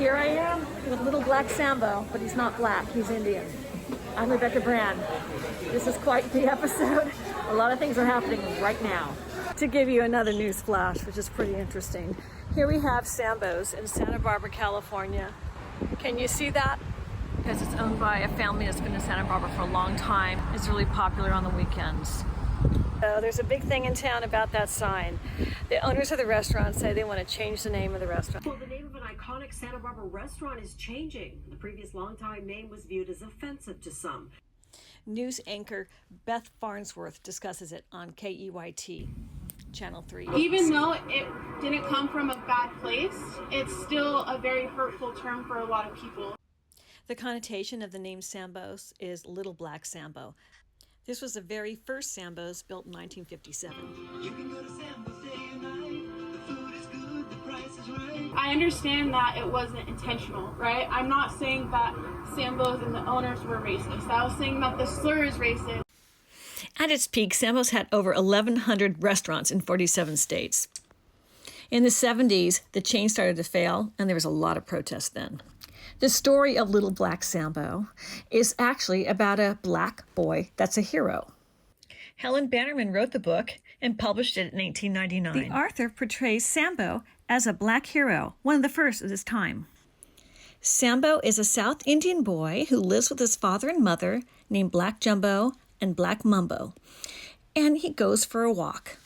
Here I am with little black Sambo, but he's not black, he's Indian. I'm Rebecca Brand. This is quite the episode. A lot of things are happening right now. To give you another news flash, which is pretty interesting. Here we have SAMBO'S in Santa Barbara, California. Can you see that? Because it's owned by a family that's been in Santa Barbara for a long time. It's really popular on the weekends. So there's a big thing in town about that sign. The owners of the restaurant say they want to change the name of the restaurant. Well, the name of an iconic Santa Barbara restaurant is changing. The previous longtime name was viewed as offensive to some. News anchor Beth Farnsworth discusses it on KEYT, Channel 3. Even though it didn't come from a bad place, it's still a very hurtful term for a lot of people. The connotation of the name SAMBO'S is Little Black Sambo. This was the very first SAMBO'S built in 1957. You can go to Sambo's day and night. The food is good, the price is right. I understand that it wasn't intentional, right? I'm not saying that SAMBO'S and the owners were racist. I was saying that the slur is racist. At its peak, SAMBO'S had over 1,100 restaurants in 47 states. In the 70s, the chain started to fail, and there was a lot of protest then. The story of Little Black Sambo is actually about a black boy that's a hero. Helen Bannerman wrote the book and published it in 1899. The author portrays Sambo as a black hero, one of the first of his time. Sambo is a South Indian boy who lives with his father and mother named Black Jumbo and Black Mumbo, and he goes for a walk.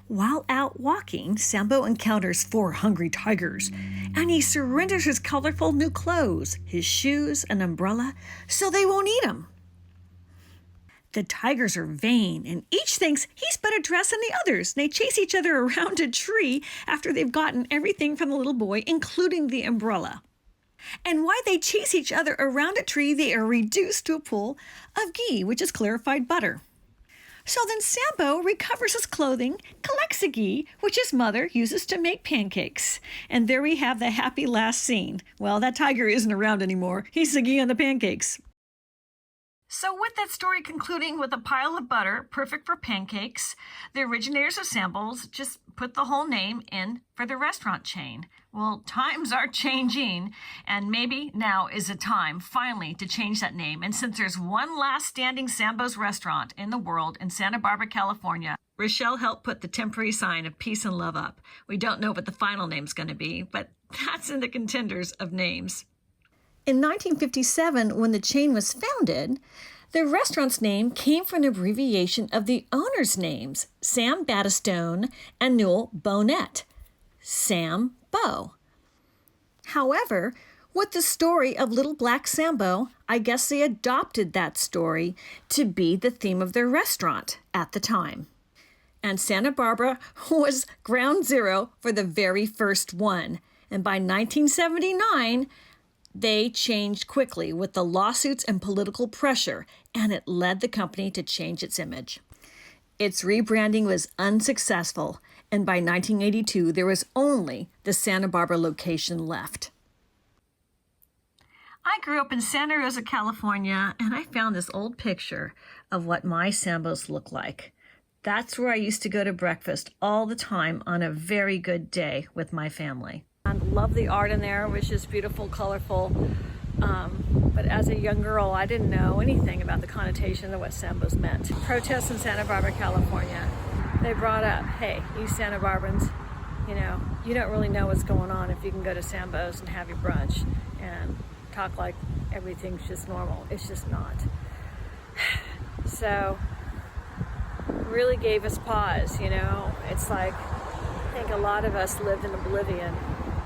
While out walking, Sambo encounters 4 hungry tigers, and he surrenders his colorful new clothes, his shoes, and umbrella, so they won't eat him. The tigers are vain, and each thinks he's better dressed than the others. They chase each other around a tree after they've gotten everything from the little boy, including the umbrella. And while they chase each other around a tree, they are reduced to a pool of ghee, which is clarified butter. So then Sambo recovers his clothing, collects the ghee, which his mother uses to make pancakes. And there we have the happy last scene. Well, that tiger isn't around anymore. He's the ghee on the pancakes. So with that story concluding with a pile of butter, perfect for pancakes, the originators of SAMBO'S just put the whole name in for the restaurant chain. Well, times are changing, and maybe now is a time, finally, to change that name. And since there's one last standing SAMBO'S restaurant in the world in Santa Barbara, California, Rochelle helped put the temporary sign of peace and love up. We don't know what the final name's going to be, but that's in the contenders of names. In 1957, when the chain was founded, the restaurant's name came from an abbreviation of the owners' names, Sam Battistone and Newell Bonnet, SAMBO. However, with the story of Little Black Sambo, I guess they adopted that story to be the theme of their restaurant at the time. And Santa Barbara was ground zero for the very first one. And by 1979, they changed quickly with the lawsuits and political pressure, and it led the company to change its image. Its rebranding was unsuccessful, and by 1982, there was only the Santa Barbara location left. I grew up in Santa Rosa, California, and I found this old picture of what my SAMBO'S look like. That's where I used to go to breakfast all the time on a very good day with my family. I love the art in there, which is beautiful, colorful. But as a young girl, I didn't know anything about the connotation of what SAMBO'S meant. Protests in Santa Barbara, California. They brought up, hey, you Santa Barbans, you don't really know what's going on if you can go to SAMBO'S and have your brunch and talk like everything's just normal. It's just not. So, really gave us pause, It's like, I think a lot of us lived in oblivion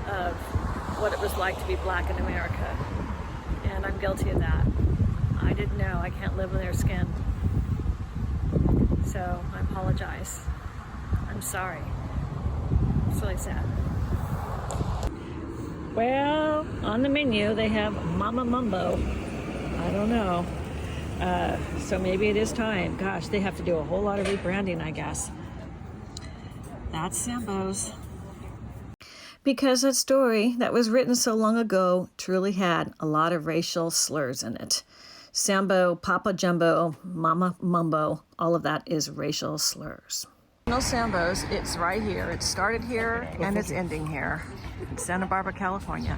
of what it was like to be black in America. And I'm guilty of that. I didn't know. I can't live in their skin. So I apologize. I'm sorry. It's really sad. Well, on the menu they have Mama Mumbo. I don't know. So maybe it is time. Gosh, they have to do a whole lot of rebranding, I guess. That's SAMBO'S. Because that story that was written so long ago truly had a lot of racial slurs in it. Sambo, Papa Jumbo, Mama Mumbo, all of that is racial slurs. No SAMBO'S, it's right here. It started here and it's ending here in Santa Barbara, California.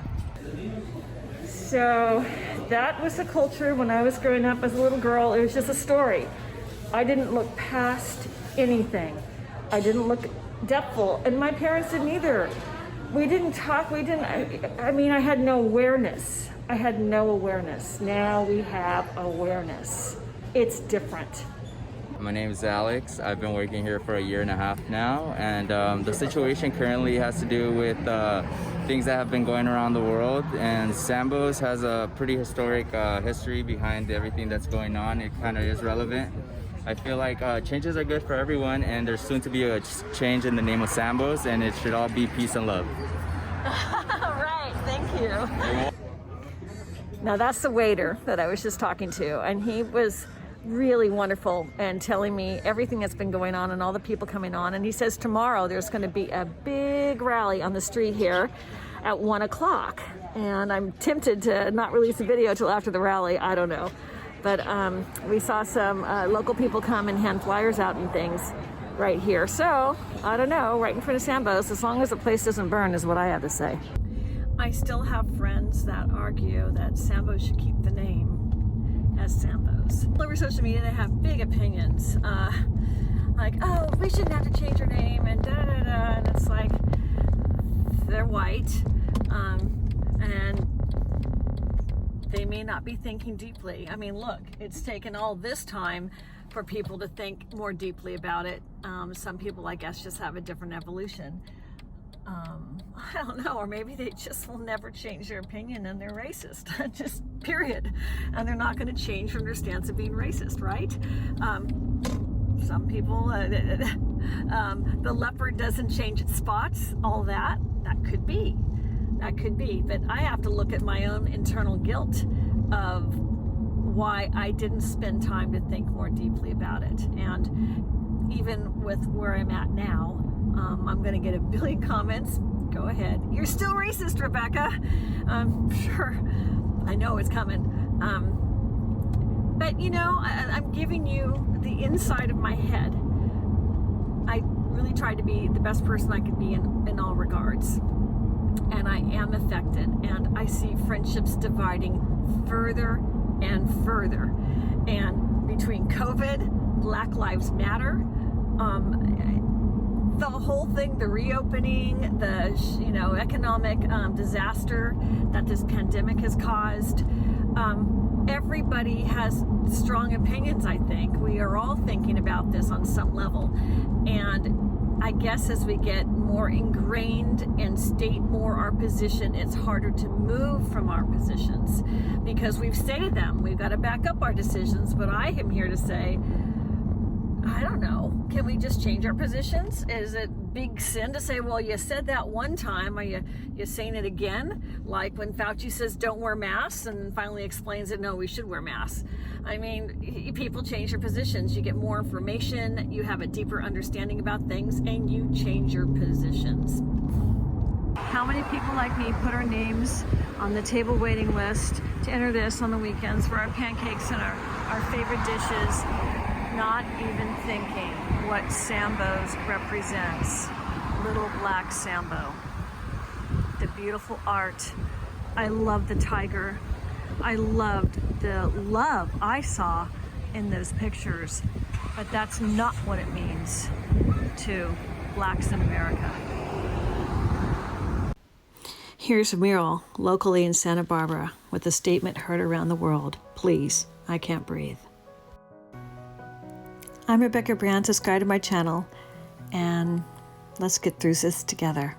So that was the culture when I was growing up as a little girl. It was just a story. I didn't look past anything. I didn't look depthful, and my parents didn't either. We didn't talk, I had no awareness. I had no awareness. Now we have awareness. It's different. My name is Alex. I've been working here for 1.5 years now, and the situation currently has to do with things that have been going around the world, and SAMBO'S has a pretty historic history behind everything that's going on. It kind of is relevant. I feel like changes are good for everyone, and there's soon to be a change in the name of SAMBO'S, and it should all be peace and love. Right, thank you. Now that's the waiter that I was just talking to, and he was really wonderful and telling me everything that's been going on and all the people coming on. And he says tomorrow there's going to be a big rally on the street here at 1 o'clock. And I'm tempted to not release a video till after the rally. I don't know. But we saw some local people come and hand flyers out and things right here. So I don't know, right in front of SAMBO'S, as long as the place doesn't burn is what I have to say. I still have friends that argue that SAMBO'S should keep the name as SAMBO'S. All over social media, they have big opinions. Like, oh, we shouldn't have to change our name and da-da-da. And it's like, they're white. And they may not be thinking deeply. I mean, look, it's taken all this time for people to think more deeply about it. Some people, I guess, just have a different evolution. I don't know, or maybe they just will never change their opinion and they're racist, just period. And they're not going to change from their stance of being racist, right? Some people, the leopard doesn't change its spots, all that could be. That could be, but I have to look at my own internal guilt of why I didn't spend time to think more deeply about it. And even with where I'm at now, I'm going to get a billion comments. Go ahead. You're still racist, Rebecca. Sure, I know it's coming. But you know, I'm giving you the inside of my head. I really tried to be the best person I could be in all regards. And I am affected, and I see friendships dividing further and further. And between COVID, Black Lives Matter, the whole thing, the reopening, the economic disaster that this pandemic has caused, everybody has strong opinions. I think we are all thinking about this on some level, and I guess as we get more ingrained and state more our position, it's harder to move from our positions because we've stated them. We've got to back up our decisions, but I am here to say, I don't know, can we just change our positions? Is it big sin to say, well, you said that one time, are you saying it again? Like when Fauci says don't wear masks and finally explains that no, we should wear masks. I mean, people change their positions. You get more information, you have a deeper understanding about things, and you change your positions. How many people like me put our names on the table waiting list to enter this on the weekends for our pancakes and our favorite dishes, not even thinking what SAMBO'S represents. Little black Sambo. The beautiful art. I love the tiger. I loved the love I saw in those pictures, but that's not what it means to blacks in America. Here's a mural locally in Santa Barbara with a statement heard around the world. Please, I can't breathe. I'm Rebecca Brand. Subscribe to my channel, and let's get through this together.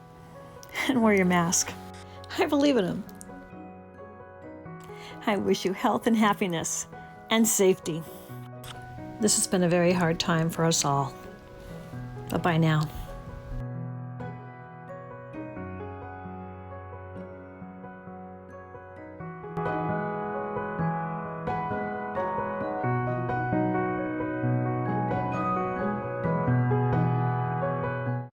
And wear your mask. I believe in them. I wish you health and happiness and safety. This has been a very hard time for us all. Bye-bye now.